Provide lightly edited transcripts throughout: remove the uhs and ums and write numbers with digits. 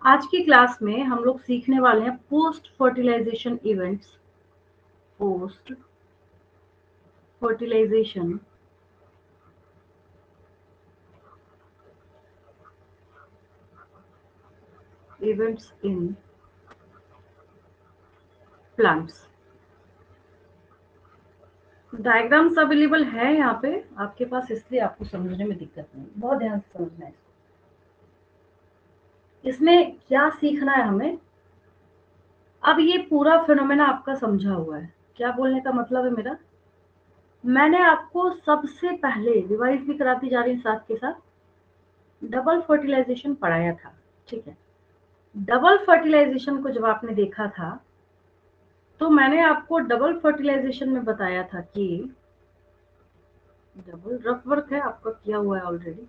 आज की क्लास में हम लोग सीखने वाले हैं post fertilization events. Post fertilization events in plants. Diagrams available है यहाँ पे आपके पास, इसलिए आपको समझने में दिक्कत नहीं, बहुत ध्यान से समझना है। इसमें क्या सीखना है हमें? अब ये पूरा फिनोमेना आपका समझा हुआ है। क्या बोलने का मतलब है मेरा, मैंने आपको सबसे पहले रिवाइज भी कराती जा रही हूँ साथ के साथ, डबल फर्टिलाइजेशन पढ़ाया था। ठीक है, डबल फर्टिलाइजेशन को जब आपने देखा था तो मैंने आपको डबल फर्टिलाइजेशन में बताया था कि डबल रफ वर्क है आपका किया हुआ है ऑलरेडी।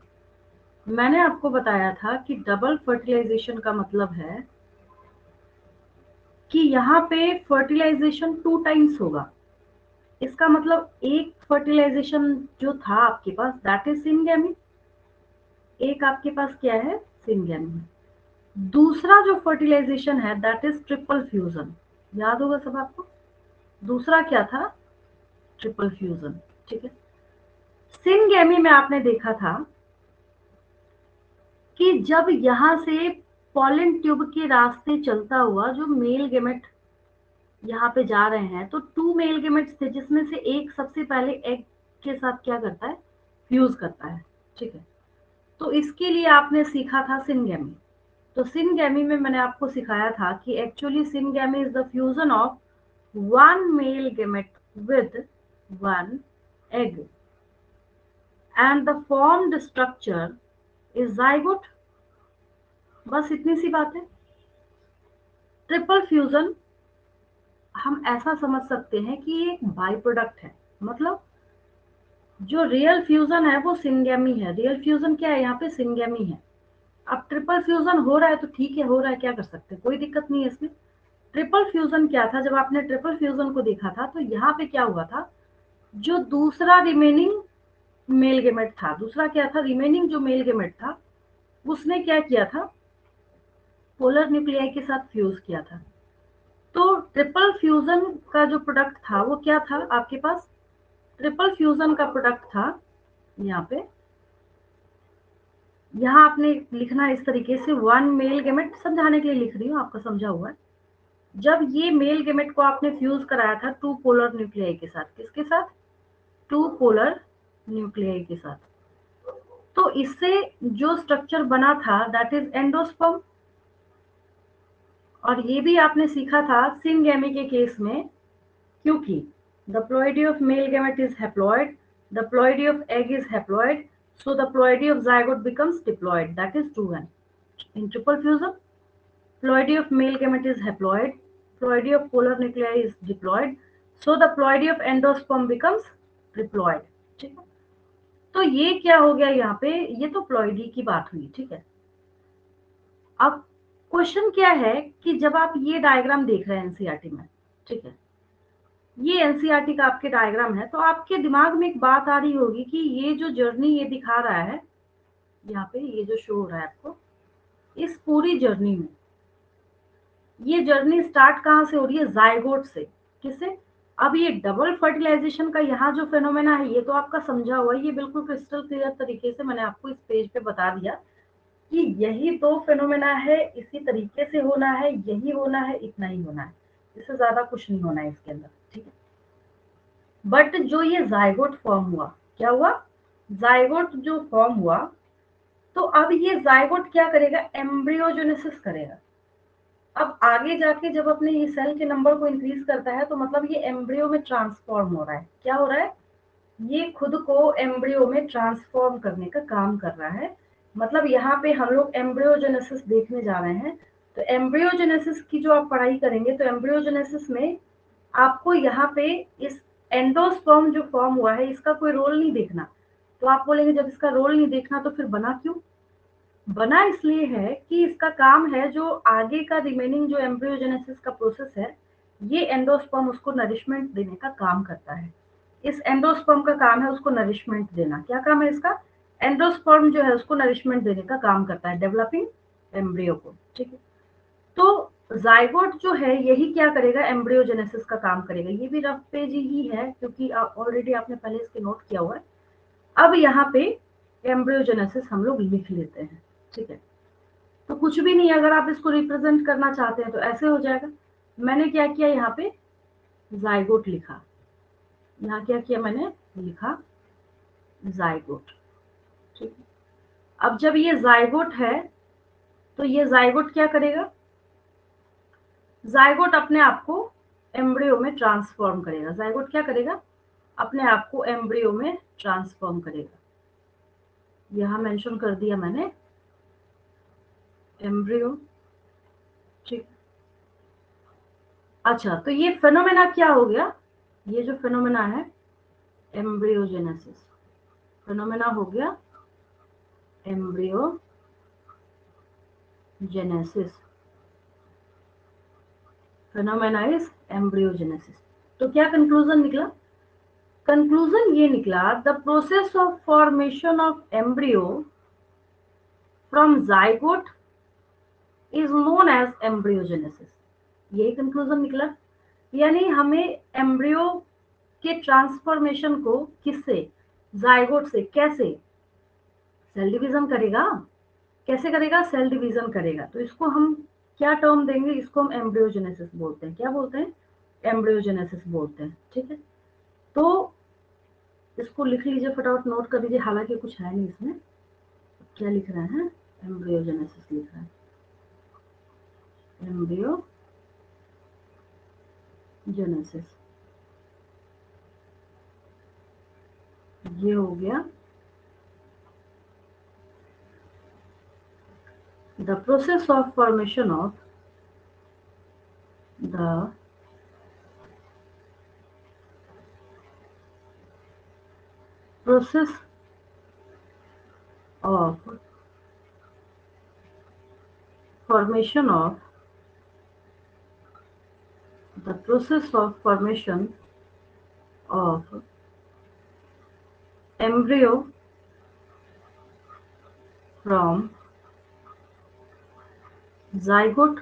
मैंने आपको बताया था कि डबल फर्टिलाइजेशन का मतलब है कि यहाँ पे फर्टिलाइजेशन 2 टाइम्स होगा। इसका मतलब एक फर्टिलाइजेशन जो था आपके पास दैट इज सिनगैमी, एक आपके पास क्या है, सिनगैमी। दूसरा जो फर्टिलाइजेशन है दैट इज ट्रिपल फ्यूजन। याद होगा सब आपको, दूसरा क्या था, ट्रिपल फ्यूजन। ठीक है, सिनगैमी में आपने देखा था कि जब यहां से पॉलन ट्यूब के रास्ते चलता हुआ जो मेल गेमेट यहाँ पे जा रहे हैं, तो 2 मेल गेमेट्स थे जिसमें से एक सबसे पहले एग के साथ क्या करता है, फ्यूज करता है। ठीक है, तो इसके लिए आपने सीखा था सिनगैमी। तो सिनगैमी में मैंने आपको सिखाया था कि actually syngamy is the fusion of one male gamete with one egg and the formed structure is zygote। बस इतनी सी बात है। ट्रिपल फ्यूजन हम ऐसा समझ सकते हैं कि ये एक बाई प्रोडक्ट है, मतलब जो रियल फ्यूजन है वो सिनगैमी है। रियल फ्यूजन क्या है, यहाँ पे सिनगैमी है। अब ट्रिपल फ्यूजन हो रहा है तो ठीक है, हो रहा है, क्या कर सकते हैं, कोई दिक्कत नहीं है इसमें। ट्रिपल फ्यूजन क्या था, जब आपने ट्रिपल फ्यूजन को देखा था तो यहाँ पे क्या हुआ था, जो दूसरा रिमेनिंग मेल गेमेट था, दूसरा क्या था, रिमेनिंग जो मेल गेमेट था उसने क्या किया था, पोलर न्यूक्लियाई के साथ फ्यूज किया था। तो ट्रिपल फ्यूजन का जो प्रोडक्ट था वो क्या था आपके पास, ट्रिपल फ्यूजन का प्रोडक्ट था यहाँ पे, यहाँ आपने लिखना इस तरीके से, वन मेल गेमेट, समझाने के लिए लिख रही हूँ, आपका समझा हुआ है। जब ये मेल गेमेट को आपने फ्यूज कराया था 2 पोलर न्यूक्लियाई के साथ, किसके साथ, 2 पोलर न्यूक्लियाई के साथ, तो इससे जो स्ट्रक्चर बना था दैट इज एंडोस्पर्म। और ये भी आपने सीखा था सिनगैमी के केस में, क्योंकि the ploidy of male gamete is haploid, the ploidy of egg is haploid, so the ploidy of zygote becomes diploid, that is 2n. In triple fusion, ploidy of male gamete is haploid, ploidy of polar nuclei is diploid, so the ploidy of endosperm becomes triploid। ठीक है, तो ये क्या हो गया यहाँ पे, ये तो प्लॉइडी की बात हुई। ठीक है, अब क्वेश्चन क्या है कि जब आप ये डायग्राम देख रहे हैं एनसीईआरटी में, ठीक है, ये एनसीईआरटी का आपके डायग्राम है, तो आपके दिमाग में एक बात आ रही होगी कि ये जो जर्नी ये दिखा रहा है यहाँ पे, ये जो शो हो रहा है आपको, इस पूरी जर्नी में ये जर्नी स्टार्ट कहाँ से हो रही है, जायगोट से। किससे, अब ये डबल फर्टिलाइजेशन का यहाँ जो फेनोमेना है ये तो आपका समझा हुआ है, ये बिल्कुल क्रिस्टल क्लियर तरीके से मैंने आपको इस पेज पे बता दिया कि यही तो फेनोमेना है, इसी तरीके से होना है, यही होना है, इतना ही होना है, इससे ज्यादा कुछ नहीं होना है इसके अंदर। ठीक है, बट जो ये जायगोट फॉर्म हुआ, क्या हुआ, जायगोट जो फॉर्म हुआ, तो अब ये जायगोट क्या करेगा, एम्ब्रियोजेनेसिस करेगा। अब आगे जाके जब अपने ये सेल के नंबर को इंक्रीज करता है तो मतलब ये एम्ब्रियो में ट्रांसफॉर्म हो रहा है। क्या हो रहा है, ये खुद को एम्ब्रियो में ट्रांसफॉर्म करने का काम कर रहा है। मतलब यहाँ पे हम लोग एम्ब्रियोजेनेसिस देखने जा रहे हैं। तो एम्ब्रियोजेनेसिस की जो आप पढ़ाई करेंगे तो एम्ब्रियोजेनेसिस में आपको यहाँ पे इस एंडोस्पर्म जो फॉर्म हुआ है इसका कोई रोल नहीं देखना। तो आप बोलेंगे जब इसका रोल नहीं देखना तो फिर बना क्यों, बना इसलिए है कि इसका काम है जो आगे का रिमेनिंग जो एम्ब्रियोजेनेसिस का प्रोसेस है, ये एंडोस्पर्म उसको नरिशमेंट देने का काम करता है। इस एंडोस्पर्म का काम है उसको नरिशमेंट देना। क्या काम है इसका, एंडोस्पर्म जो है उसको नरिशमेंट देने का काम करता है, डेवलपिंग एम्ब्रियो को। ठीक है, तो जाइगोट जो है यही क्या करेगा, एम्ब्रियोजेनेसिस का काम करेगा। ये भी रफ पेज ही है क्योंकि ऑलरेडी आपने पहले इसके नोट किया हुआ है। अब यहाँ पे एम्ब्रियोजेनेसिस हम लोग लिख लेते हैं, ठीक है। तो कुछ भी नहीं, अगर आप इसको रिप्रेजेंट करना चाहते हैं तो ऐसे हो जाएगा। मैंने क्या किया, यहाँ पे जाइगोट लिखा, यहाँ क्या किया मैंने, लिखा जाइगोट, ठीक है। अब जब ये जाइगोट है तो ये जाइगोट क्या करेगा, जाइगोट अपने आप को एम्ब्रियो में ट्रांसफॉर्म करेगा। जाइगोट क्या करेगा, अपने आप को एम्ब्रियो में ट्रांसफॉर्म करेगा। यहां मेंशन कर दिया मैंने एम्ब्रियो, ठीक। अच्छा, तो ये फेनोमेना क्या हो गया, ये जो फेनोमेना है एम्ब्रियोजेनेसिस, फेनोमेना हो गया एम्ब्रियोजेनेसिस, फेनोमेना इज एम्ब्रियोजेनेसिस। तो क्या कंक्लूजन निकला, कंक्लूजन ये निकला, the process of formation of embryo from zygote is known as embryogenesis. यही कंक्लूजन निकला। यानी हमें एम्ब्रियो के ट्रांसफॉर्मेशन को किससे, जाइगोट से, कैसे, सेल डिवीजन करेगा। कैसे करेगा, सेल डिवीजन करेगा। तो इसको हम क्या टर्म देंगे, इसको हम एम्ब्रियोजेनेसिस बोलते हैं। क्या बोलते हैं, एम्ब्रियोजेनेसिस बोलते हैं, ठीक है। तो इसको लिख लीजिए, फटाफट नोट कर लीजिए, हालांकि कुछ है नहीं इसमें। क्या लिख रहे हैं, एम्ब्रियोजेनेसिस लिख रहे हैं, एम्ब्रियोजेनेसिस। ये हो गया the process of formation of the process of formation of the process of formation of embryo from zygote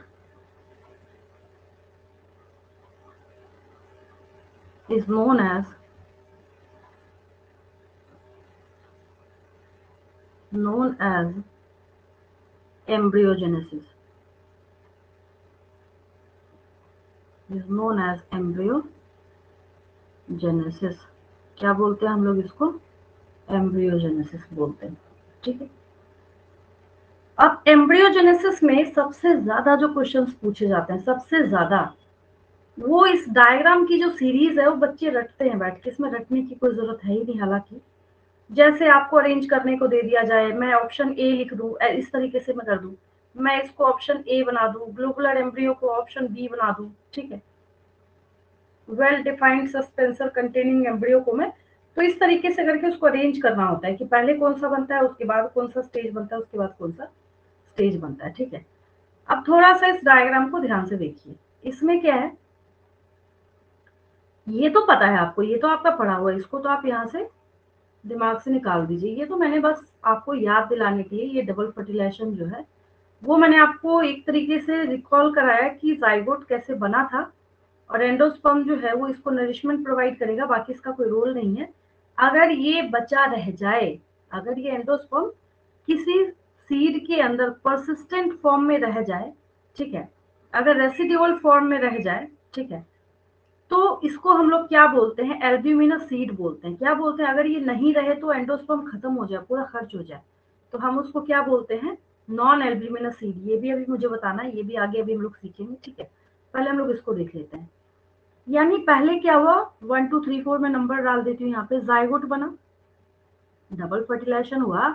is known as embryogenesis, is known as embryogenesis। क्या बोलते हैं हम लोग इसको, एम्ब्रियोजेनेसिस बोलते हैं, ठीक है। अब एम्ब्रियोजेनेसिस में सबसे ज्यादा जो क्वेश्चंस पूछे जाते हैं, सबसे ज्यादा, वो इस डायग्राम की जो सीरीज है वो बच्चे रटते हैं बैठ के। इसमें रटने की कोई जरूरत है ही नहीं। हालांकि जैसे आपको अरेंज करने को दे दिया जाए, मैं ऑप्शन ए लिख दूं, इस तरीके से मैं कर दूं, मैं इसको ऑप्शन ए बना दूं, ग्लोबुलर एम्ब्रियो को ऑप्शन बी बना दूं, ठीक है, well defined suspensor containing embryo को मैं, तो इस तरीके से करके उसको अरेंज करना होता है कि पहले कौन सा बनता है, उसके बाद कौन सा स्टेज बनता है, उसके बाद कौन सा स्टेज बनता है, ठीक है। अब थोड़ा सा इस डायग्राम को ध्यान से देखिए। इसमें क्या है, ये तो पता है आपको, ये तो आपका पढ़ा हुआ है, इसको तो आप यहाँ से दिमाग से निकाल दीजिए। ये तो मैंने बस आपको याद दिलाने के लिए, ये डबल फर्टिलाइजेशन जो है वो मैंने आपको एक तरीके से रिकॉल कराया कि जाइगोट कैसे बना था, और एंडोस्पर्म जो है वो इसको नरिशमेंट प्रोवाइड करेगा, बाकी इसका कोई रोल नहीं है। अगर ये बचा रह जाए, अगर ये एंडोस्पर्म किसी सीड के अंदर परसिस्टेंट फॉर्म में रह जाए, ठीक है, अगर रेसिड्यूअल फॉर्म में रह जाए, ठीक है, तो इसको हम लोग क्या बोलते हैं, एल्ब्यूमिनस सीड बोलते हैं। क्या बोलते हैं, अगर ये नहीं रहे तो एंडोस्पर्म खत्म हो जाए, पूरा खर्च हो जाए, तो हम उसको क्या बोलते हैं, नॉन एल्ब्यूमिनस सीड। ये भी अभी मुझे बताना है, ये भी आगे अभी हम लोग सीखेंगे, ठीक है। पहले हम लोग इसको देख लेते हैं। यानी पहले क्या हुआ, 1 2 3 4 में नंबर डाल देती हूँ, यहाँ पे जाइगोट बना, डबल फर्टिलाइजेशन हुआ,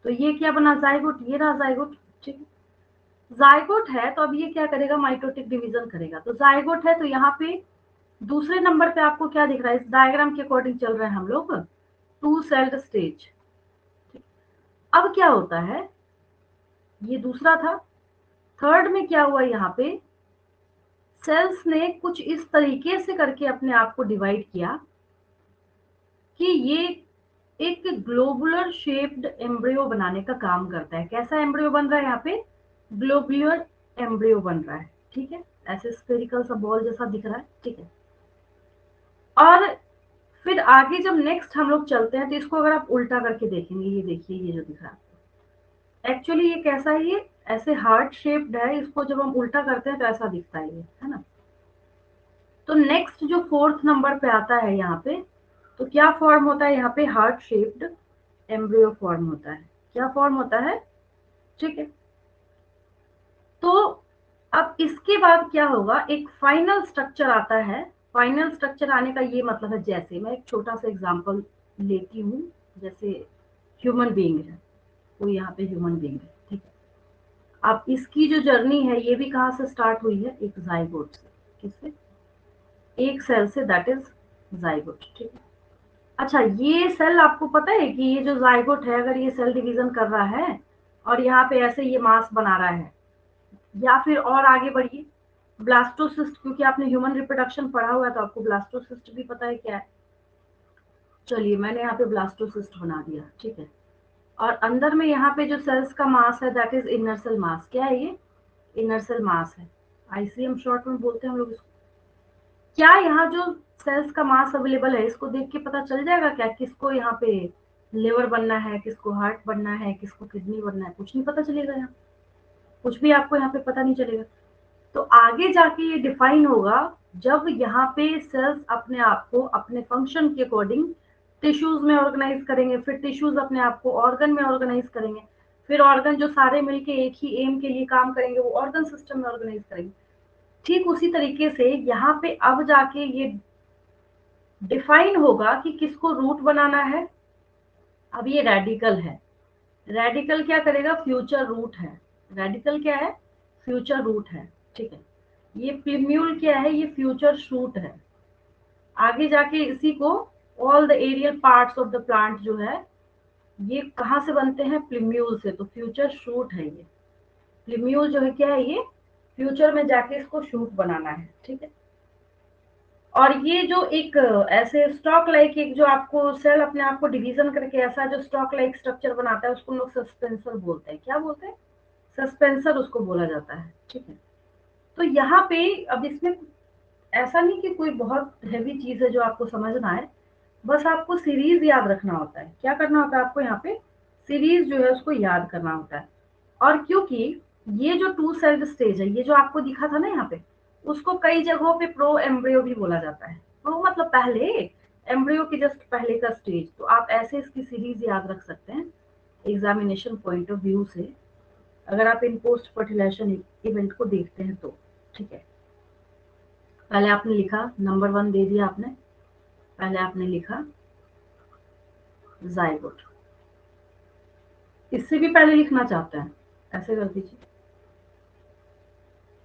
तो ये क्या बना, जाइगोट, ये रहा जाइगोट, ठीक है। जाइगोट है तो अब ये क्या करेगा, माइटोटिक डिवीजन करेगा। तो जाइगोट है तो यहाँ पे दूसरे नंबर पे आपको क्या दिख रहा है, इस डायग्राम के अकॉर्डिंग चल रहे हैं हम लोग, 2 सेल्ड स्टेज। अब क्या होता है, ये दूसरा था, थर्ड में क्या हुआ, यहाँ पे सेल्स ने कुछ इस तरीके से करके अपने आप को डिवाइड किया कि ये एक ग्लोबुलर शेप्ड एम्ब्रियो बनाने का काम करता है। कैसा एम्ब्रियो बन रहा है यहाँ पे, ग्लोबुलर एम्ब्रियो बन रहा है, ठीक है, ऐसे स्फेरिकल सा बॉल जैसा दिख रहा है, ठीक है। और फिर आगे जब नेक्स्ट हम लोग चलते हैं तो इसको अगर आप उल्टा करके देखेंगे, ये देखिए ये जो दिख रहा है एक्चुअली ये कैसा है, ये ऐसे हार्ट शेप्ड है, इसको जब हम उल्टा करते हैं तो ऐसा दिखता है ये, है ना। तो नेक्स्ट जो फोर्थ नंबर पे आता है यहाँ पे, तो क्या फॉर्म होता है यहाँ पे, हार्ट शेप्ड एम्ब्रियो फॉर्म होता है। क्या फॉर्म होता है, ठीक है। तो अब इसके बाद क्या होगा, एक फाइनल स्ट्रक्चर आता है। फाइनल स्ट्रक्चर आने का ये मतलब है, जैसे मैं एक छोटा सा एग्जांपल लेती हूँ, जैसे ह्यूमन बीइंग है, कोई यहाँ पे ह्यूमन बीइंग है, ठीक है। अब इसकी जो जर्नी है ये भी कहाँ से स्टार्ट हुई है, एक जाइगोट से। किससे, एक सेल से, दैट इज जाइगोट, ठीक है। अच्छा, ये सेल आपको पता है कि ये जो जाइगोट है, अगर ये सेल डिवीजन कर रहा है और यहाँ पे ऐसे ये मास बना रहा है, या फिर और आगे बढ़िए, ब्लास्टोसिस्ट, क्योंकि आपने ह्यूमन रिप्रोडक्शन पढ़ा हुआ है तो आपको ब्लास्टोसिस्ट भी पता है क्या है। चलिए मैंने यहाँ पे ब्लास्टोसिस्ट बना दिया, ठीक है। और अंदर में यहाँ पे जो सेल्स का मास है that is inner cell mass. क्या है ये, इनर सेल मास है, आईसीएम शॉर्ट में बोलते हैं हम लोग इसको। क्या यहाँ जो सेल्स का मास अवेलेबल है, इसको देख के पता चल जाएगा क्या किसको यहाँ पे लिवर बनना है, किसको हार्ट बनना है, किसको किडनी बनना है, कुछ नहीं पता चलेगा यहाँ, कुछ भी आपको यहाँ पे पता नहीं चलेगा। तो आगे जाके ये डिफाइन होगा जब यहाँ पे सेल्स अपने आप को अपने फंक्शन के अकॉर्डिंग टिश्यूज में ऑर्गेनाइज करेंगे, फिर टिश्यूज अपने आप को ऑर्गन में ऑर्गेनाइज करेंगे, फिर ऑर्गन जो सारे मिलके एक ही एम के लिए काम करेंगे वो ऑर्गन सिस्टम में ऑर्गेनाइज करेंगे। ठीक उसी तरीके से यहाँ पे अब जाके ये डिफाइन होगा कि किसको रूट बनाना है। अब ये रेडिकल है, रेडिकल क्या करेगा, फ्यूचर रूट है। रेडिकल क्या है, फ्यूचर रूट है, ठीक है। ये प्लिम्यूल क्या है, ये फ्यूचर शूट है। आगे जाके इसी को all the aerial parts of the plant जो है ये कहाँ से बनते हैं, प्लिम्यूल से, तो फ्यूचर शूट है ये। प्लिम्यूल जो है क्या है, ये फ्यूचर में जाके इसको शूट बनाना है, ठीक है। और ये जो एक ऐसे स्टॉक लाइक एक जो आपको सेल अपने आप को डिवीजन करके ऐसा जो स्टॉक लाइक स्ट्रक्चर बनाता है उसको लोग सस्पेंसर बोलते हैं। क्या बोलते हैं, सस्पेंसर उसको बोला जाता है, ठीक है। तो यहाँ पे अब इसमें ऐसा नहीं कि कोई बहुत हैवी चीज है जो आपको समझना है, बस आपको सीरीज याद रखना होता है। क्या करना होता है आपको यहाँ पे, सीरीज जो है उसको याद करना होता है। और क्योंकि ये जो टू सेल्ड स्टेज है, ये जो आपको दिखा था ना यहाँ पे, उसको कई जगहों पे प्रो एम्ब्रियो भी बोला जाता है। प्रो मतलब पहले, एम्ब्रियो के जस्ट पहले का स्टेज। तो आप ऐसे इसकी सीरीज याद रख सकते हैं एग्जामिनेशन पॉइंट ऑफ व्यू से, अगर आप इन पोस्ट फर्टिलाइजेशन इवेंट को देखते हैं तो, ठीक है। पहले आपने लिखा नंबर 1 दे दिया आपने, पहले आपने लिखा जाइगोट। इससे भी पहले लिखना चाहते हैं ऐसे कर दीजिए,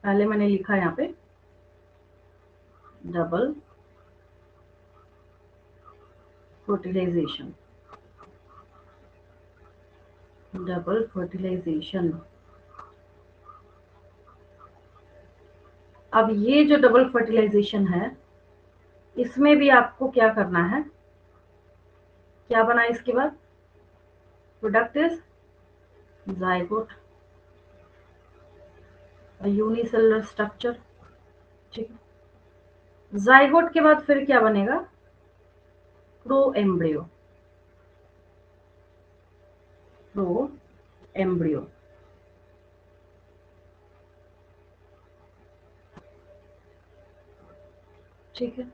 पहले मैंने लिखा यहाँ पे डबल फर्टिलाइजेशन, डबल फर्टिलाइजेशन। अब ये जो डबल फर्टिलाइजेशन है इसमें भी आपको क्या करना है, क्या बना इसके बाद, product is zygote, unicellular structure, ठीक है। जाइगोट के बाद फिर क्या बनेगा, प्रो एम्ब्रियो, प्रो एम्ब्रियो, ठीक है।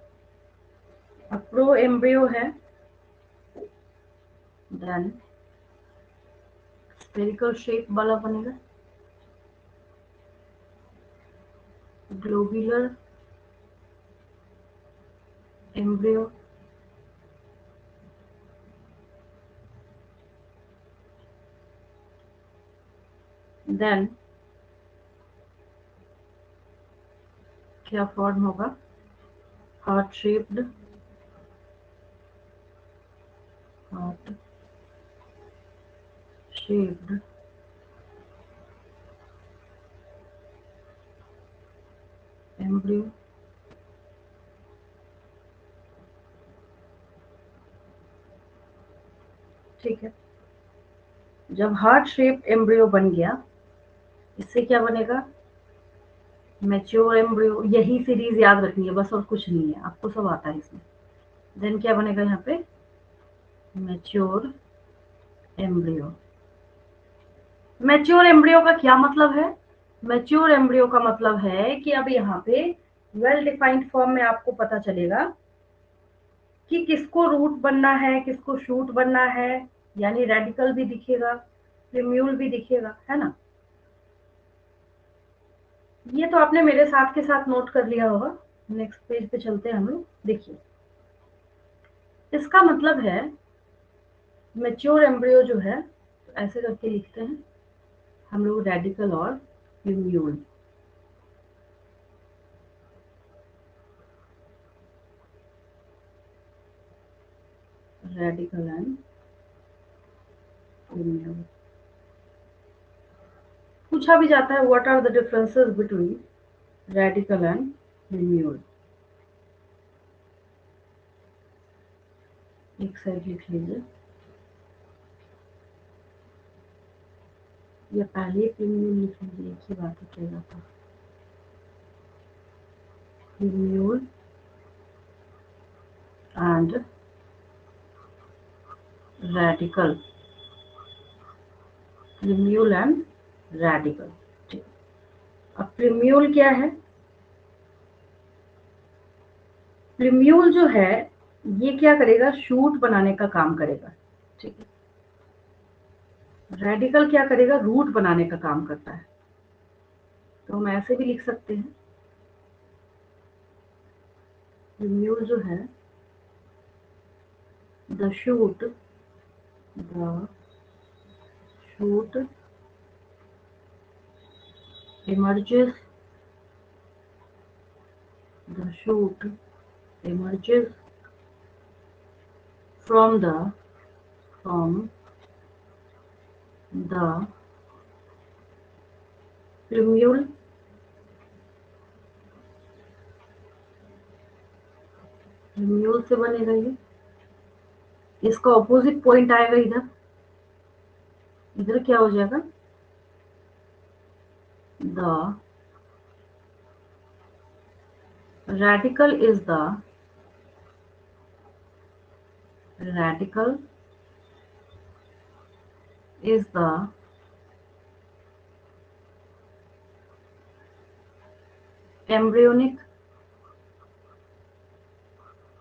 अब प्रो एम्ब्रियो है, देन स्फेरिकल शेप वाला बनेगा, ग्लोबुलर एम्ब्रियो, देन क्या फॉर्म होगा, heart shaped, heart shaped embryo, ठीक है। जब हार्ट शेप एम्ब्रियो बन गया, इससे क्या बनेगा, मैच्योर एम्ब्रियो, यही सीरीज याद रखनी है बस, और कुछ नहीं है, आपको सब आता है इसमें। देन क्या बनेगा यहाँ पे, मैच्योर एम्ब्रियो। मैच्योर एम्ब्रियो का क्या मतलब है, मैच्योर एम्ब्रियो का मतलब है कि अब यहाँ पे वेल डिफाइंड फॉर्म में आपको पता चलेगा कि किसको रूट बनना है, किसको शूट बनना है, यानी रेडिकल भी दिखेगा, प्रिम्यूल भी दिखेगा, है ना। ये तो आपने मेरे साथ के साथ नोट कर लिया होगा। नेक्स्ट पेज पे चलते हैं हम लोग। देखिए, इसका मतलब है मैच्योर एम्ब्रियो जो है, तो ऐसे करके लिखते हैं हम लोग, रेडिकल और प्रिम्यूल। Radical and प्रिम्यूल। पूछा भी जाता है what are the differences between radicle and plumule. एक साइड लिख लीजिए, या पहले प्रिम्यूल लिख लीजिए, एक ही बात है, क्या जाता है। प्रिम्यूल एंड रेडिकल, प्रिम्यूल एंड रेडिकल। ठीक, अब प्रिम्यूल क्या है, प्रिम्यूल जो है ये क्या करेगा, शूट बनाने का काम करेगा, ठीक है। रेडिकल क्या करेगा, रूट बनाने का काम करता है। तो हम ऐसे भी लिख सकते हैं, प्रिम्यूल जो है, the shoot, the shoot emerges, the shoot emerges from the plumule, plumule से बनेगा ये, इसका ऑपोजिट पॉइंट आएगा इधर, इधर क्या हो जाएगा, the radical is the radical is the embryonic,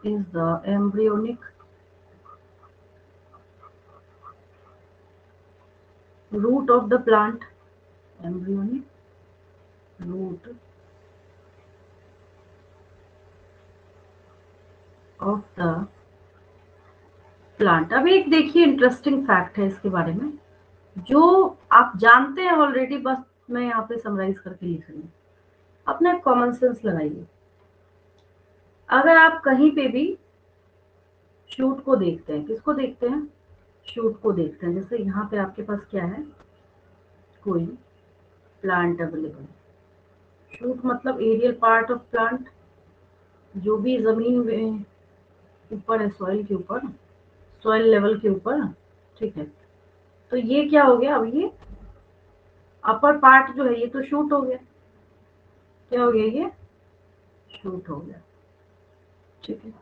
is the embryonic root of the plant, embryonic root of the plant. अब एक देखिए इंटरेस्टिंग फैक्ट है इसके बारे में, जो आप जानते हैं ऑलरेडी, बस मैं यहाँ पे समराइज करके लिख रही हूँ। अपना कॉमन सेंस लगाइए, अगर आप कहीं पे भी शूट को देखते हैं, किसको देखते हैं, शूट को देखते हैं, जैसे यहाँ पे आपके पास क्या है, कोई प्लांट अवेलेबल, शूट मतलब एरियल पार्ट ऑफ प्लांट, जो भी जमीन में ऊपर है, सॉइल के ऊपर, सॉइल लेवल के ऊपर, ठीक है। तो ये क्या हो गया, अब ये अपर पार्ट जो है ये तो शूट हो गया, क्या हो गया, ये शूट हो गया, ठीक है।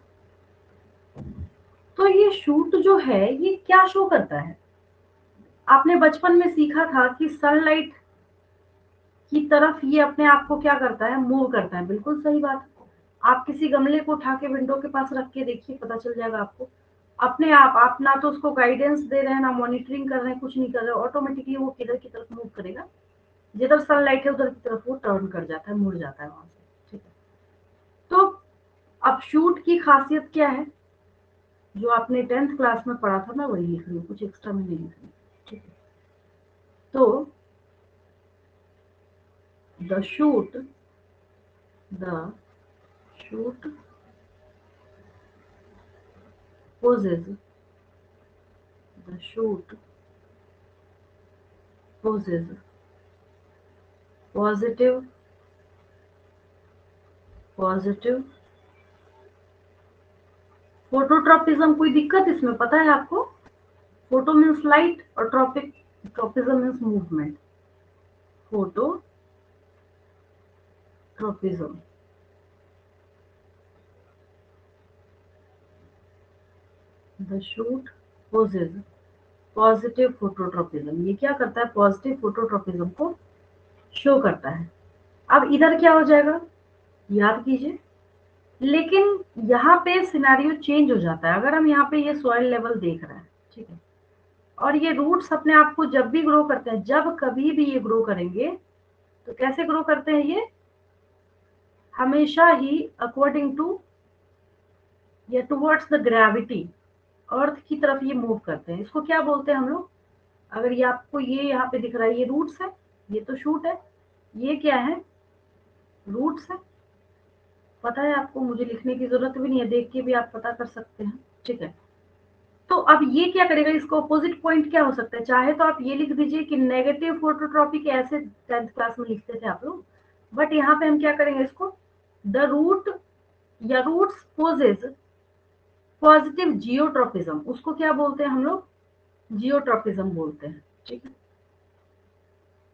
तो ये शूट जो है ये क्या शो करता है, आपने बचपन में सीखा था कि सनलाइट की तरफ ये अपने आप को क्या करता है, मूव करता है, बिल्कुल सही बात है। आप किसी गमले को उठा के विंडो के पास रख के देखिए, पता चल जाएगा आपको, अपने आप ना तो उसको गाइडेंस दे रहे हैं, ना मॉनिटरिंग कर रहे हैं, कुछ नहीं कर रहे, ऑटोमेटिकली वो किधर की तरफ मूव करेगा, जिधर सनलाइट है उधर की तरफ वो टर्न कर जाता है, मुड़ जाता है वहां से, ठीक है। तो अब शूट की खासियत क्या है, जो आपने 10th क्लास में पढ़ा था, मैं वही लिख रही हूँ, कुछ एक्स्ट्रा में नहीं लिख रही, ठीक है। तो the shoot, the shoot possess, the shoot possess positive, positive phototropism. कोई दिक्कत इसमें पता है आपको, फोटो मीन्स लाइट और tropism means movement, phototropism. The shoot possesses positive phototropism. ये क्या करता है? पॉजिटिव फोटोट्रोपिज्म को शो करता है। अब इधर क्या हो जाएगा, याद कीजिए। लेकिन यहाँ पे सिनेरियो चेंज हो जाता है। अगर हम यहाँ पे ये सॉइल लेवल देख रहे हैं, ठीक है, और ये रूट्स अपने आप को जब भी ग्रो करते हैं, जब कभी भी ये ग्रो करेंगे तो कैसे ग्रो करते हैं? ये हमेशा ही अकॉर्डिंग टू या टुवर्ड्स द ग्रेविटी, अर्थ की तरफ ये मूव करते हैं। इसको क्या बोलते हैं हम लोग? अगर ये आपको ये यहाँ पे दिख रहा है, ये रूट्स है, ये तो शूट है, ये क्या है? रूट्स है। पता है आपको, मुझे लिखने की जरूरत भी नहीं है, देख के भी आप पता कर सकते हैं, ठीक है। तो अब ये क्या करेगा? इसका ऑपोजिट पॉइंट क्या हो सकता है? चाहे तो आप ये लिख दीजिए कि नेगेटिव फोटोट्रॉपिक, ऐसे 10th क्लास में लिखते थे आप लोग, बट यहाँ पे हम क्या करेंगे इसको? द रूट या रूट्स पोजेज पॉजिटिव जियोट्रोपिज्म, उसको क्या बोलते हैं हम लोग? जियोट्रोपिज्म बोलते हैं, ठीक है।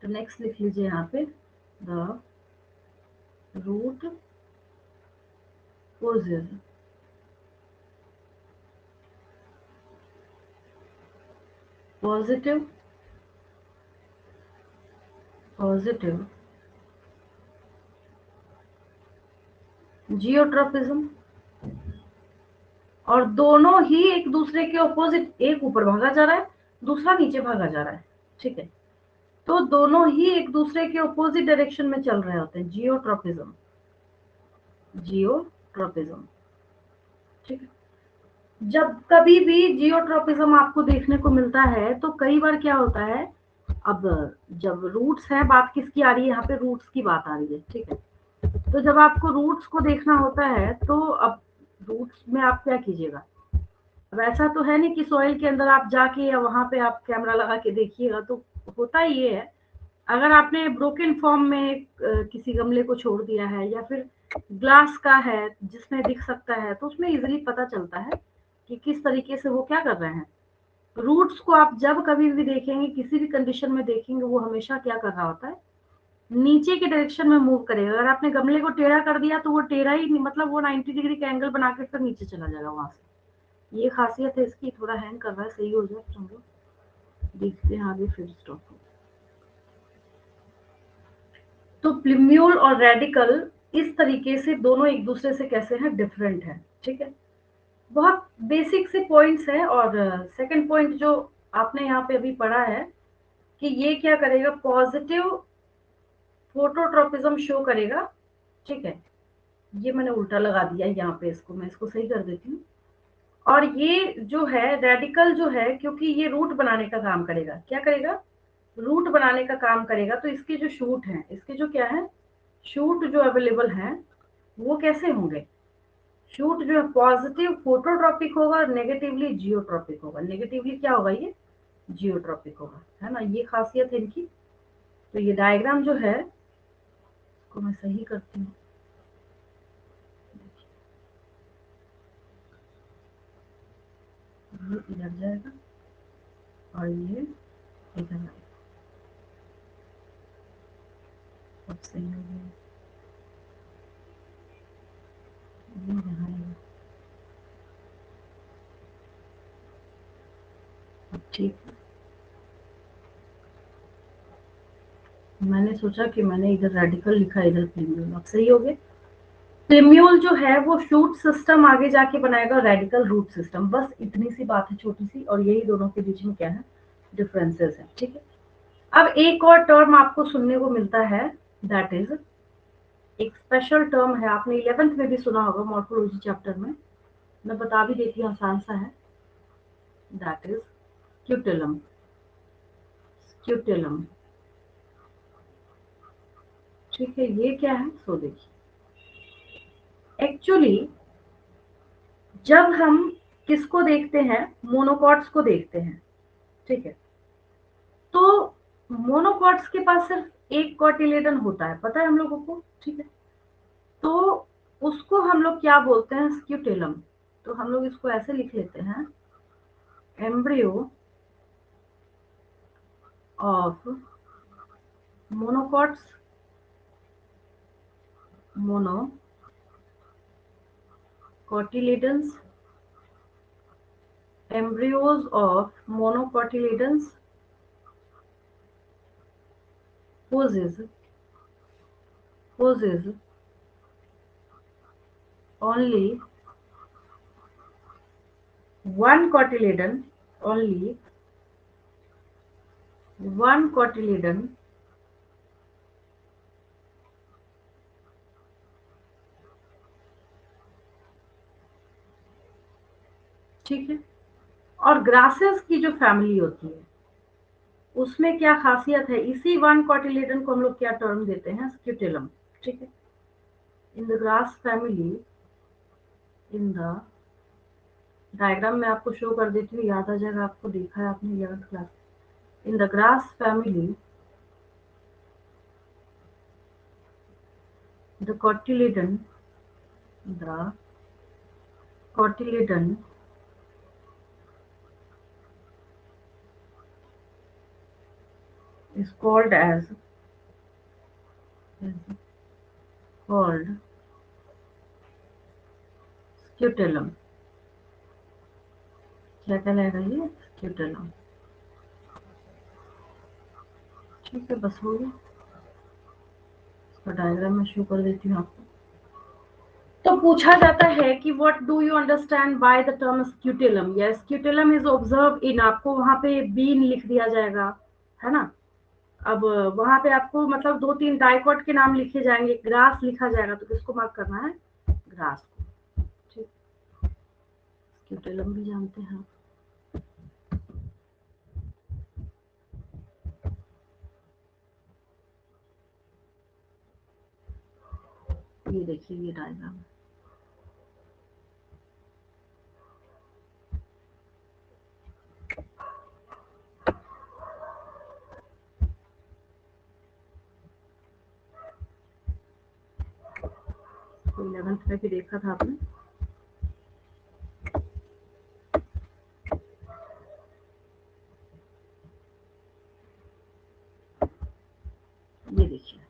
तो नेक्स्ट लिख लीजिए यहाँ पे, the root possesses positive geotropism, और दोनों ही एक दूसरे के ऑपोजिट, एक ऊपर भागा जा रहा है, दूसरा नीचे भागा जा रहा है, ठीक है। तो दोनों ही एक दूसरे के ऑपोजिट डायरेक्शन में चल रहे होते हैं, जियोट्रोपिज्म, जियोट्रोपिज्म, ठीक है। जब कभी भी जियोट्रोपिज्म आपको देखने को मिलता है तो कई बार क्या होता है, अब जब रूट्स है, बात किसकी आ रही है यहाँ पे? रूट्स की बात आ रही है, ठीक है। तो जब आपको रूट्स को देखना होता है तो अब रूट्स में आप क्या कीजिएगा? अब ऐसा तो है नहीं कि सॉइल के अंदर आप जाके या वहां पे आप कैमरा लगा के देखिएगा, तो होता ये है, अगर आपने ब्रोकन फॉर्म में किसी गमले को छोड़ दिया है या फिर ग्लास का है जिसमें दिख सकता है, तो उसमें इजीली पता चलता है कि किस तरीके से वो क्या कर रहे हैं। रूट्स को आप जब कभी भी देखेंगे, किसी भी कंडीशन में देखेंगे, वो हमेशा क्या कर रहा होता है? नीचे के डायरेक्शन में मूव करेगा। अगर आपने गमले को टेढ़ा कर दिया तो वो टेढ़ा ही नहीं, मतलब वो 90 डिग्री का एंगल बना के फिर नीचे चला जाएगा वहां से। ये खासियत है इसकी। थोड़ा हैंग कर रहा है, सही हो जाए फिर हम लोग देखते हैं आगे, फिर स्टॉप हो। तो प्लूम्यूल और रेडिकल इस तरीके से दोनों एक दूसरे से कैसे हैं? डिफरेंट है, ठीक है। बहुत बेसिक से पॉइंट्स है। और सेकंड पॉइंट जो आपने यहाँ पे अभी पढ़ा है कि ये क्या करेगा? पॉजिटिव फोटोट्रोपिज्म शो करेगा, ठीक है। ये मैंने उल्टा लगा दिया यहाँ पे, इसको मैं इसको सही कर देती हूँ। और ये जो है रेडिकल जो है, क्योंकि ये रूट बनाने का काम करेगा, क्या करेगा? रूट बनाने का काम करेगा। तो इसके जो शूट हैं, इसके जो क्या है, शूट जो अवेलेबल हैं, वो कैसे होंगे? शूट जो है पॉजिटिव फोटोट्रॉपिक होगा और नेगेटिवली जियोट्रॉपिक होगा। नेगेटिवली क्या होगा? ये जियोट्रॉपिक होगा, है ना। ये खासियत है इनकी। तो ये डायग्राम जो है, इसको मैं सही करती हूँ। ये इधर जाएगा और ये इधर आएगा। अब सही हो गया। ये यहाँ आएगा। अब ठीक है। मैंने सोचा कि मैंने इधर रेडिकल लिखा, इधर प्रीम्यूल। अब सही हो गया। प्रीम्यूल जो है वो शूट सिस्टम आगे जाके बनाएगा, रेडिकल रूट सिस्टम। बस इतनी सी बात है, छोटी सी। और यही दोनों के बीच में क्या है? डिफरेंसेस है, ठीक है। अब एक और टर्म आपको सुनने को मिलता है, दैट इज एक स्पेशल टर्म है। आपने 11th में भी सुना होगा, मॉर्फोलॉजी चैप्टर में। मैं बता भी देती हूँ, आसान सा है। That is scutellum. स्क्यूटेलम, ठीक है। ये क्या है? सो देखिए, एक्चुअली जब हम किसको देखते हैं? मोनोकॉट्स को देखते हैं, ठीक है। तो मोनोकॉट्स के पास सिर्फ एक कॉटिलेडन होता है, पता है हम लोगों को, ठीक है। तो उसको हम लोग क्या बोलते हैं? स्क्यूटेलम। तो हम लोग इसको ऐसे लिख लेते हैं, embryo of monocots monocotyledons, embryos of monocotyledons possess only one cotyledon, only one cotyledon ठीक है। और ग्रासेस की जो फैमिली होती है उसमें क्या खासियत है, इसी वन कॉटिलेडन को हम लोग क्या टर्म देते हैं, स्क्यूटेलम। ठीक है। In the grass family, in the diagram में आपको शो कर देती हूँ, याद आ जाएगा आपको, देखा है आपने 11th class. In the grass family the cotyledon is called scutellum। क्या कहलाएगा ये, स्क्यूटेलम। ठीक है, बस हो गया। इसका डायग्राम में शो कर देती हूँ आपको। तो पूछा जाता है कि what do you understand by the term scutellum, या स्क्यूटेलम इज ऑब्जर्व इन, आपको वहां पे बीन लिख दिया जाएगा, है ना। अब वहां पे आपको मतलब 2-3 डाइकॉट के नाम लिखे जाएंगे, ग्रास लिखा जाएगा, तो किसको मार्क करना है, ग्रास को। ठीक, स्क्यूटेलम भी जानते हैं। ये देखिए ये डायग्राम, तो 11th में भी देखा था आपने। ये देखिए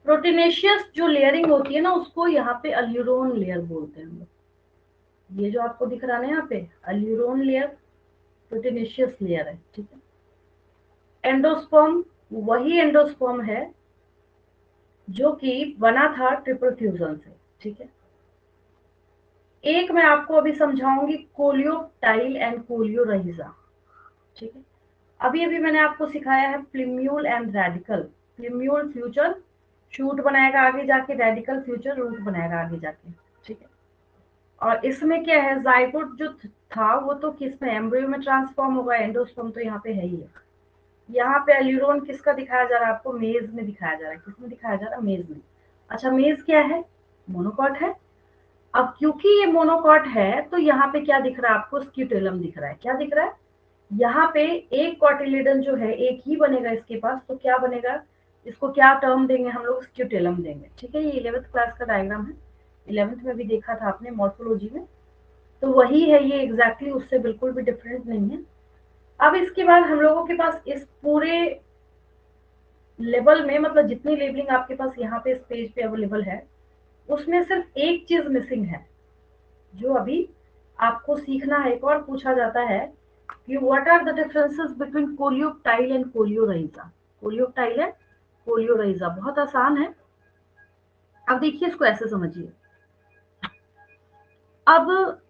प्रोटीनेशियस जो लेयरिंग होती है ना, उसको यहाँ पे अल्यूरोन लेयर बोलते हैं हम लोग। ये जो आपको दिख रहा है ना यहाँ पे अल्यूरोन लेयर, प्रोटीनेशियस लेयर है। ठीक है। एंडोस्पर्म वही एंडोस्पर्म है जो कि बना था ट्रिपल फ्यूजन से। ठीक है। एक मैं आपको अभी समझाऊंगी, कोलियोप्टाइल एंड कोलियोरहिजा। ठीक है। अभी अभी मैंने आपको सिखाया है प्लिम्यूल एंड रेडिकल। प्लिम्यूल फ्यूचर शूट बनाएगा आगे जाके, रेडिकल फ्यूचर रूट बनाएगा आगे जाके। ठीक है। और इसमें क्या है, जाइगोट जो था वो तो किस में, एम्ब्रियो में ट्रांसफॉर्म होगा, एंडोस्पर्म तो यहाँ पे है ही है। यहाँ पे एल्यूरोन किसका दिखाया जा रहा है आपको, मेज में दिखाया जा रहा है। किसमें दिखाया जा रहा है, मेज में। अच्छा, मेज क्या है, मोनोकॉट है। अब क्योंकि ये मोनोकॉट है तो यहाँ पे क्या दिख रहा है आपको, स्क्यूटेलम दिख रहा है। क्या दिख रहा है, यहाँ पे एक कॉटिलेडन जो है एक ही बनेगा इसके पास, तो क्या बनेगा, इसको क्या टर्म देंगे हम लोग, स्क्यूटेलम देंगे। ठीक है। ये 11th क्लास का डायग्राम है, 11th में भी देखा था आपने मॉर्फोलॉजी में। तो वही है ये, एग्जैक्टली उससे बिल्कुल भी डिफरेंट नहीं है। अब इसके बाद हम लोगों के पास इस पूरे लेवल में, मतलब जितनी लेबलिंग आपके पास यहाँ पे इस पेज पे अवेलेबल है, उसमें सिर्फ एक चीज मिसिंग है जो अभी आपको सीखना है। एक और पूछा जाता है कि what are the differences between coleoptile and coleorhiza. Coleoptile and coleorhiza बहुत आसान है। अब देखिए इसको ऐसे समझिए, अब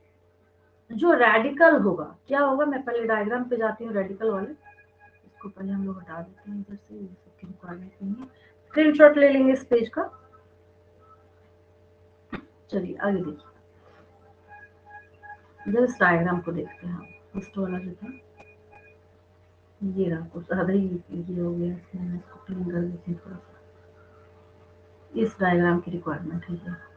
जो रेडिकल होगा क्या होगा, मैं पहले डायग्राम पे जाती हूँ रेडिकल वाले। इसको पहले हम लोग हटा देते हैं इधर से, ये सबकी रिक्वायरमेंट नहीं है। स्क्रीनशॉट ले लेंगे इस पेज का। चलिए आगे देखिए, इधर इस डायग्राम को देखते हैं। फर्स्ट वाला जो था ये रहा, कुछ ज्यादा ही ये हो गया, इसमें मैं इसको क्लीन कर देती हूँ थोड़ा सा। इस डायग्राम की रिक्वायरमेंट है ये।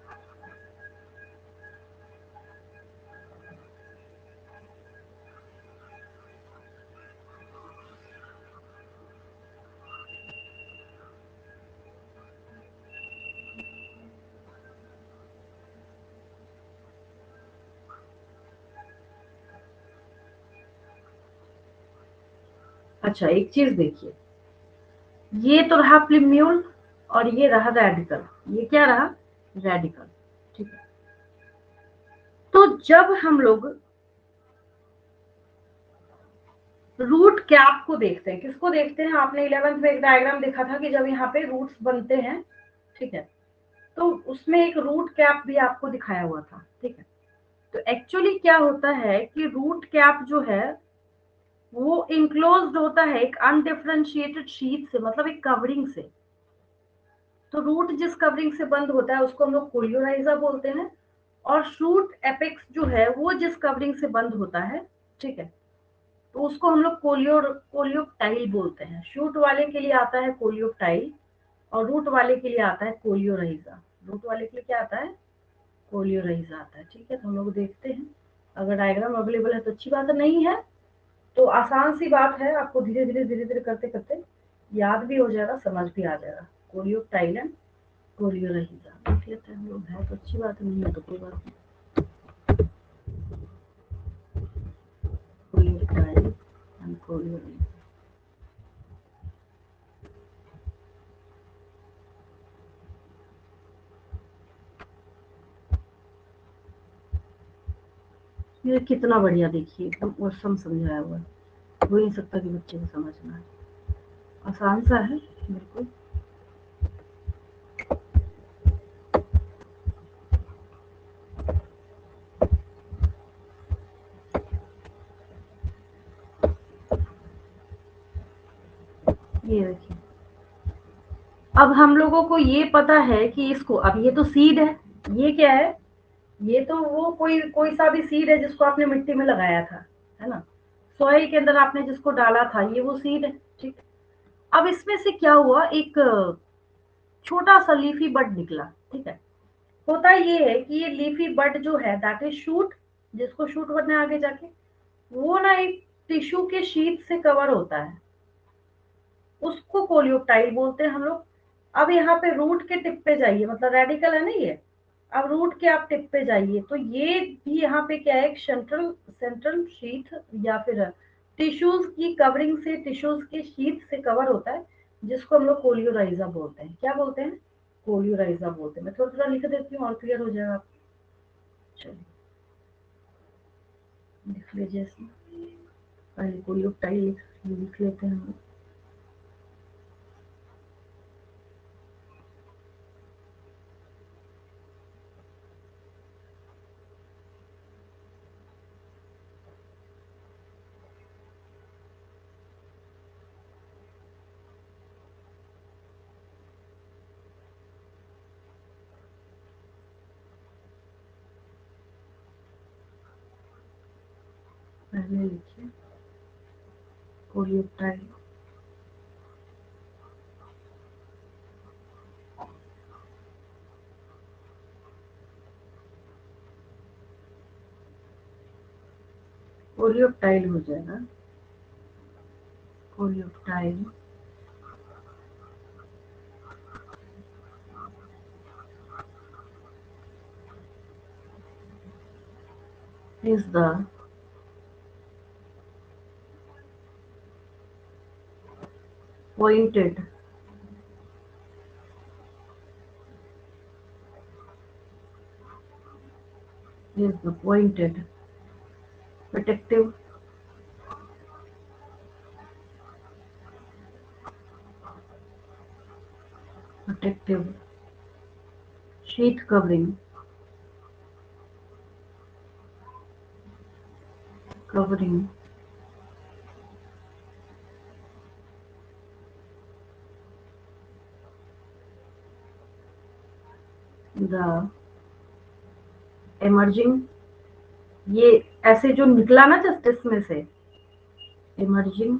अच्छा, एक चीज देखिए, ये तो रहा प्लिम्यूल, और ये रहा रेडिकल, ये क्या रहा, रेडिकल। ठीक है, तो जब हम लोग रूट कैप को देखते हैं, किसको देखते हैं, आपने 11th में एक डायग्राम देखा था कि जब यहाँ पे रूट्स बनते हैं, ठीक है, तो उसमें एक रूट कैप भी आपको दिखाया हुआ था। ठीक है, तो एक्चुअली क्या होता है कि रूट कैप जो है वो इंक्लोज्ड होता है एक अनडिफरेंशिएटेड शीट से, मतलब एक कवरिंग से। तो रूट जिस कवरिंग से बंद होता है उसको हम लोग कोलियोराइजा बोलते हैं, और शूट एपेक्स जो है वो जिस कवरिंग से बंद होता है, ठीक है, तो उसको हम लोग कोलियोप्टाइल बोलते हैं। शूट वाले के लिए आता है कोलियोप्टाइल, और रूट वाले के लिए आता है कोलियोराइजा। रूट वाले के लिए क्या आता है, कोलियोराइजा आता है। ठीक है, तो हम लोग देखते हैं, अगर डायग्राम अवेलेबल है तो अच्छी बात है, नहीं है तो आसान सी बात है, आपको धीरे धीरे करते करते याद भी हो जाएगा, समझ भी आ जाएगा। कोलियोप्टाइल एंड कोलियोराइजा देख लेते हैं हम लोग, है तो अच्छी बात, नहीं है तो कोई बात नहीं। कोलियोप्टाइल एंड कोलियोराइजा, ये कितना बढ़िया, देखिए एकदम औसम समझाया हुआ है, हो नहीं सकता कि बच्चे को समझना है, आसान सा है बिल्कुल। ये देखिए, अब हम लोगों को ये पता है कि इसको, अब ये तो सीड है, ये क्या है, ये तो वो कोई सा भी सीड है जिसको आपने मिट्टी में लगाया था, है ना, सॉइल के अंदर आपने जिसको डाला था, ये वो सीड है। ठीक, अब इसमें से क्या हुआ, एक छोटा सा लीफी बड निकला। ठीक है, होता ये है कि ये लीफी बड जो है दैट इज शूट, जिसको शूट बनने आगे जाके, वो ना एक टिश्यू के शीट से कवर होता है, उसको कोलियोप्टाइल बोलते हैं हम लोग। अब यहाँ पे रूट के टिप पे जाइए, मतलब रेडिकल है ना ये, अब रूट के आप टिप पे जाइए तो ये भी यहाँ पे क्या है, एक सेंट्रल सेंट्रल शीट या फिर टिश्यूज की कवरिंग से, टिश्यूज के शीट से कवर होता है, जिसको हम लोग कोलियोराइजा बोलते हैं। क्या बोलते हैं, कोलियोराइजा बोलते हैं। मैं थोड़ा थोड़ा लिख देती हूँ और क्लियर हो जाएगा। चलिए लिख लीजिए इसमें, पहले कोलियोप्टाइल लिख लेते हैं हम। पहले लिखिए कोलियोप्टाइल, कोलियोप्टाइल हो जाएगा, coleoptile is the pointed is the pointed protective protective sheath covering the emerging, ये ऐसे जो निकला ना जस्ट इसमें से, emerging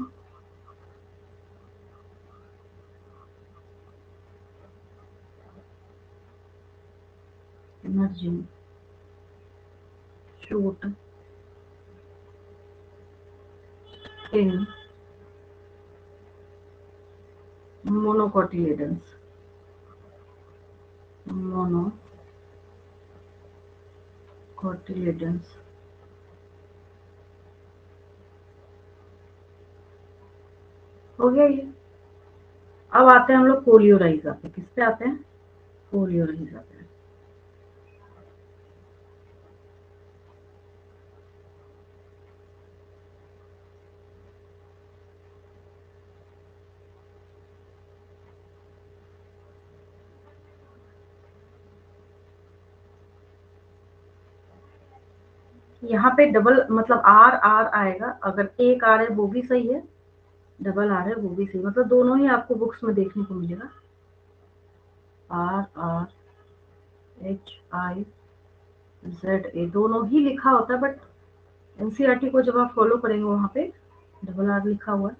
emerging shoot in monocotyledons, monocotyledons। हो गया ये। अब आते हैं हम लोग कोलियोराइजा पे। किस पे आते हैं? कोलियोराइजा पे। यहाँ पे डबल मतलब आर आर आएगा, अगर एक आर है वो भी सही है, डबल आर है वो भी सही, मतलब दोनों ही आपको बुक्स में देखने को मिलेगा। R R H I Z A दोनों ही लिखा होता है, बट एनसीईआरटी को जब आप फॉलो करेंगे वहां पे डबल आर लिखा हुआ है।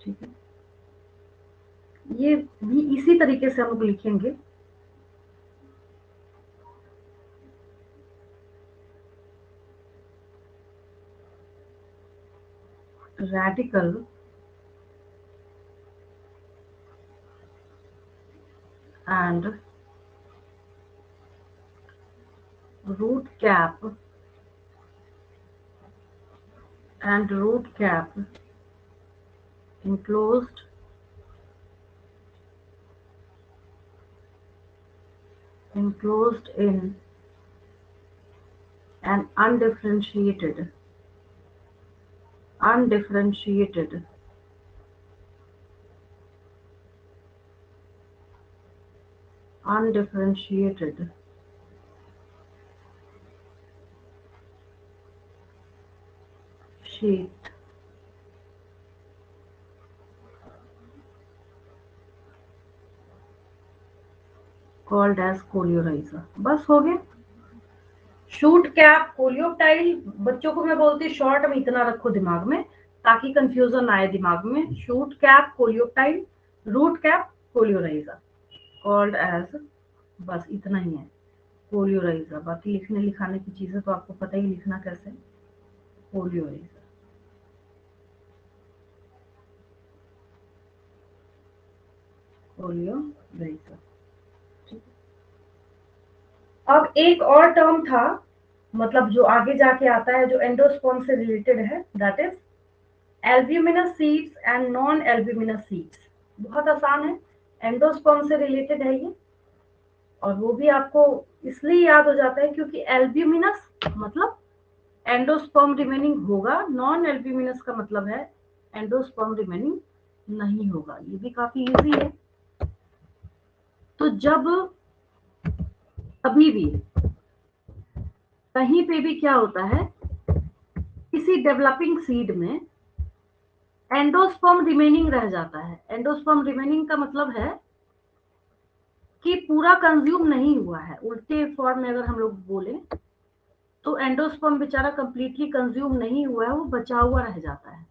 ठीक है, ये भी इसी तरीके से हम लोग लिखेंगे। radical and root cap enclosed in an undifferentiated sheet called as coleorhiza. बस हो गया। शूट कैप कोलियोटाइल, बच्चों को मैं बोलती हूँ शॉर्ट में इतना रखो दिमाग में ताकि कंफ्यूजन आए दिमाग में। Shoot cap coleoptile, root cap coleorhiza, called as, बस इतना ही है कोलियोराइजा। बाकी लिखने लिखाने की चीजें तो आपको पता ही लिखना कैसे। Coleorhiza, coleorhiza. अब एक और टर्म था, मतलब जो आगे जाके आता है, जो एंडोस्पर्म से रिलेटेड है, that is albuminous seeds and non albuminous seeds. बहुत आसान है, एंडोस्पर्म से रिलेटेड है ये, और वो भी आपको इसलिए याद हो जाता है क्योंकि एल्ब्यूमिनस मतलब एंडोस्पर्म रिमेनिंग होगा, नॉन एल्ब्यूमिनस का मतलब है एंडोस्पर्म रिमेनिंग नहीं होगा। ये भी काफी इजी है। तो जब कभी भी कहीं पे भी क्या होता है, किसी डेवलपिंग सीड में एंडोस्पर्म रिमेनिंग रह जाता है। एंडोस्पर्म रिमेनिंग का मतलब है कि पूरा कंज्यूम नहीं हुआ है। उल्टे फॉर्म में अगर हम लोग बोले तो एंडोस्पर्म बेचारा कंप्लीटली कंज्यूम नहीं हुआ है, वो बचा हुआ रह जाता है।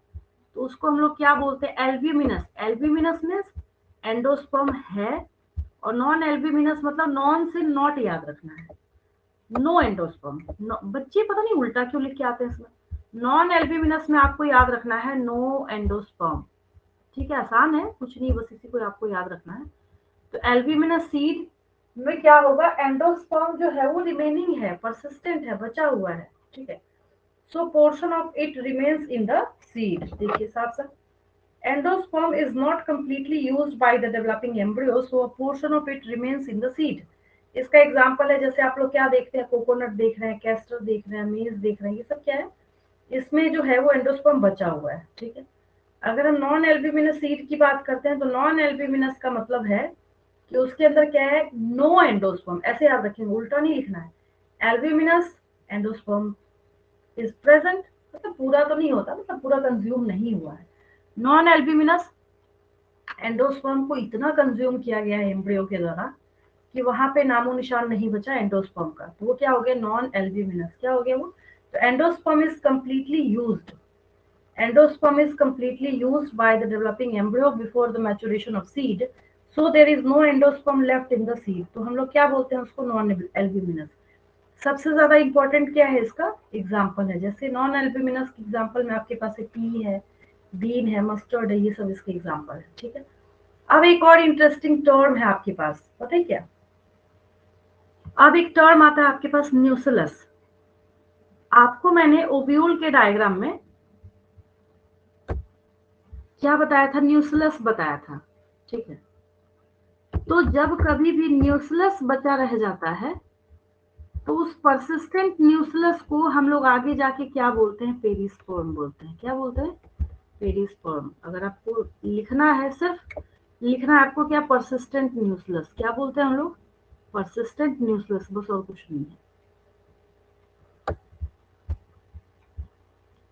तो उसको हम लोग क्या बोलते हैं? एल्ब्यूमिनस। एल्ब्यूमिनस मीन्स एंडोस्पर्म है, और नॉन एल्ब्यूमिनस मतलब नॉन से नॉट याद रखना है, नो एंडोस्पर्म। बच्चे पता नहीं उल्टा क्यों लिख के आते हैं इसमें। नॉन एल्ब्यूमिनस में आपको याद रखना है नो एंडोस्पर्म। ठीक है, आसान है, कुछ नहीं, बस इसी को आपको याद रखना है। तो एल्ब्यूमिनस सीड में क्या होगा, एंडोस्पर्म जो है वो रिमेनिंग है, परसिस्टेंट है, बचा हुआ है। ठीक है, so portion of it remains in the seed. देखिए साफ साफ, endosperm is not completely used by the developing embryo, so a portion of it remains in the seed. इसका एग्जांपल है, जैसे आप लोग क्या देखते हैं, कोकोनट देख रहे हैं, कैस्टर देख रहे हैं, मेज देख रहे हैं, ये सब क्या है, इसमें जो है वो एंडोस्पर्म बचा हुआ है। ठीक है, अगर हम नॉन एल्ब्यूमिनस सीड की बात करते हैं तो नॉन एल्ब्यूमिनस का मतलब है कि उसके अंदर क्या है, नो एंडोस्पर्म। ऐसे याद रखेंगे, उल्टा नहीं लिखना है। एल्ब्यूमिनस एंडोस्पर्म इज प्रेजेंट, मतलब पूरा तो नहीं होता, मतलब पूरा कंज्यूम नहीं हुआ है। नॉन एल्ब्यूमिनस एंडोस्पर्म को इतना कंज्यूम किया गया है एम्ब्रियो के द्वारा कि वहां पे नामो निशान नहीं बचा एंडोस्पर्म का, तो वो क्या हो गया, नॉन एल्ब्यूमिनस। क्या हो गया वो? तो endosperm is completely used, endosperm is completely used by the developing embryo before the maturation of seed, so there is no endosperm left in the seed। तो हम लोग क्या बोलते हैं उसको, नॉन एल्ब्यूमिनस। सबसे ज्यादा इंपॉर्टेंट क्या है इसका एग्जाम्पल है, जैसे नॉन एल्ब्यूमिनस की एग्जाम्पल में आपके पास पी है, बीन है, मस्टर्ड है, ये सब इसके एग्जाम्पल है। ठीक है, अब एक और इंटरेस्टिंग टर्म है आपके पास, पता है क्या? अब एक टर्म आता है आपके पास, न्यूसिलस। आपको मैंने ओव्यूल के डायग्राम में क्या बताया था, न्यूसिलस बताया था। ठीक है। तो जब कभी भी न्यूक्लियस बचा रह जाता है तो उस परसिस्टेंट न्यूक्लियस को हम लोग आगे जाके क्या बोलते हैं, पेरिस्पर्म बोलते हैं। क्या बोलते हैं, पेरिस्पर्म। अगर आपको लिखना है, सिर्फ लिखना है आपको क्या, परसिस्टेंट न्यूक्लियस। क्या बोलते हैं हम लोग, परसिस्टेंट न्यूक्लियस, बस और कुछ नहीं है।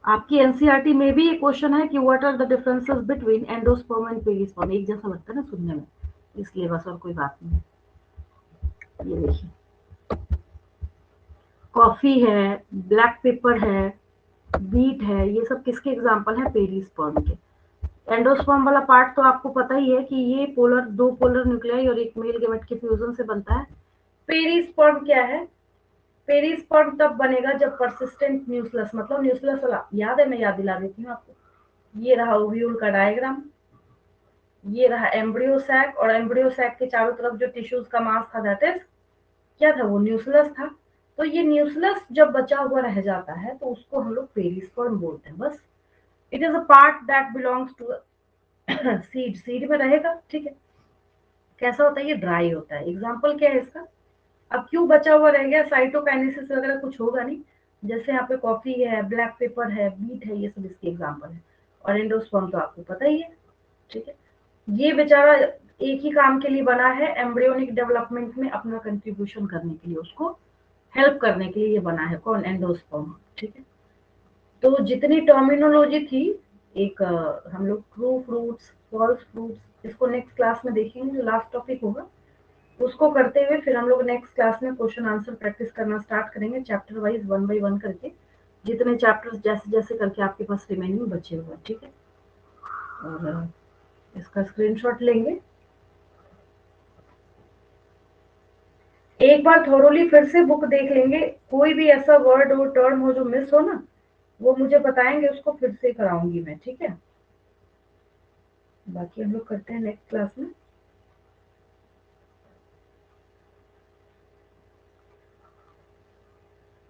आपकी एनसीईआरटी में भी एक क्वेश्चन है कि what are the differences between endosperm and perisperm. एक जैसा लगता है ना सुनने में, इसलिए बस, और कोई बात नहीं है। ये देखिए, कॉफी है, ब्लैक पेपर है, बीट है, ये सब किसके एग्जाम्पल है, पेरिस्पर्म के। एंडोस्पर्म वाला पार्ट तो आपको पता ही है कि ये पोलर, दो पोलर न्यूक्लियाई और एक मेल गेमेट के फ्यूजन से बनता है। पेरिस्पर्म क्या है, पेरिस्पर्म तब बनेगा जब परसिस्टेंट न्यूक्लियस, मतलब न्यूक्लियस वाला, याद है, मैं याद दिला देती हूँ आपको। ये रहा ओव्यूल का डायग्राम, ये रहा एम्ब्रियो सैक, और एम्ब्रियो सैक के चारों तरफ जो टिश्यूज का मास था, दैट इज क्या था, वो न्यूक्लियस था। तो ये न्यूक्लियस जब बचा हुआ रह जाता है तो उसको हम लोग पेरिस्पर्म बोलते हैं। बस, it is a part that belongs to seed, seed में रहेगा, ठीक है। कैसा होता है, ये ड्राई होता है। एग्जाम्पल क्या है इसका, अब क्यों बचा हुआ रह गया, साइटोकाइनेसिस वगैरह कुछ होगा नहीं। जैसे यहाँ पे कॉफी है, ब्लैक पेपर है, बीट है, ये सब इसके एग्जाम्पल है। और एंडोस्पर्म तो आपको पता ही है, ठीक है। ये बेचारा एक ही काम के लिए बना है, एम्ब्रियोनिक डेवलपमेंट में अपना कंट्रीब्यूशन करने के लिए, उसको हेल्प करने के लिए ये बना है, कौन, एंडोस्पर्म, ठीक है। तो जितनी टर्मिनोलॉजी थी, एक हम लोग ट्रू फ्रूट्स, फॉल्स फ्रूट्स, इसको नेक्स्ट क्लास में देखेंगे, जो लास्ट टॉपिक होगा उसको करते हुए फिर हम लोग नेक्स्ट क्लास में क्वेश्चन आंसर प्रैक्टिस करना स्टार्ट करेंगे, chapter wise, one by one करके, जितने चैप्टर्स जैसे जैसे करके आपके पास रिमेनिंग बचे हुए, ठीक है। और इसका स्क्रीनशॉट लेंगे, एक बार थोरोली फिर से बुक देख लेंगे, कोई भी ऐसा वर्ड हो, टर्म हो जो मिस हो ना, वो मुझे बताएंगे, उसको फिर से कराऊंगी मैं, ठीक है। बाकी हम लोग करते हैं नेक्स्ट क्लास में।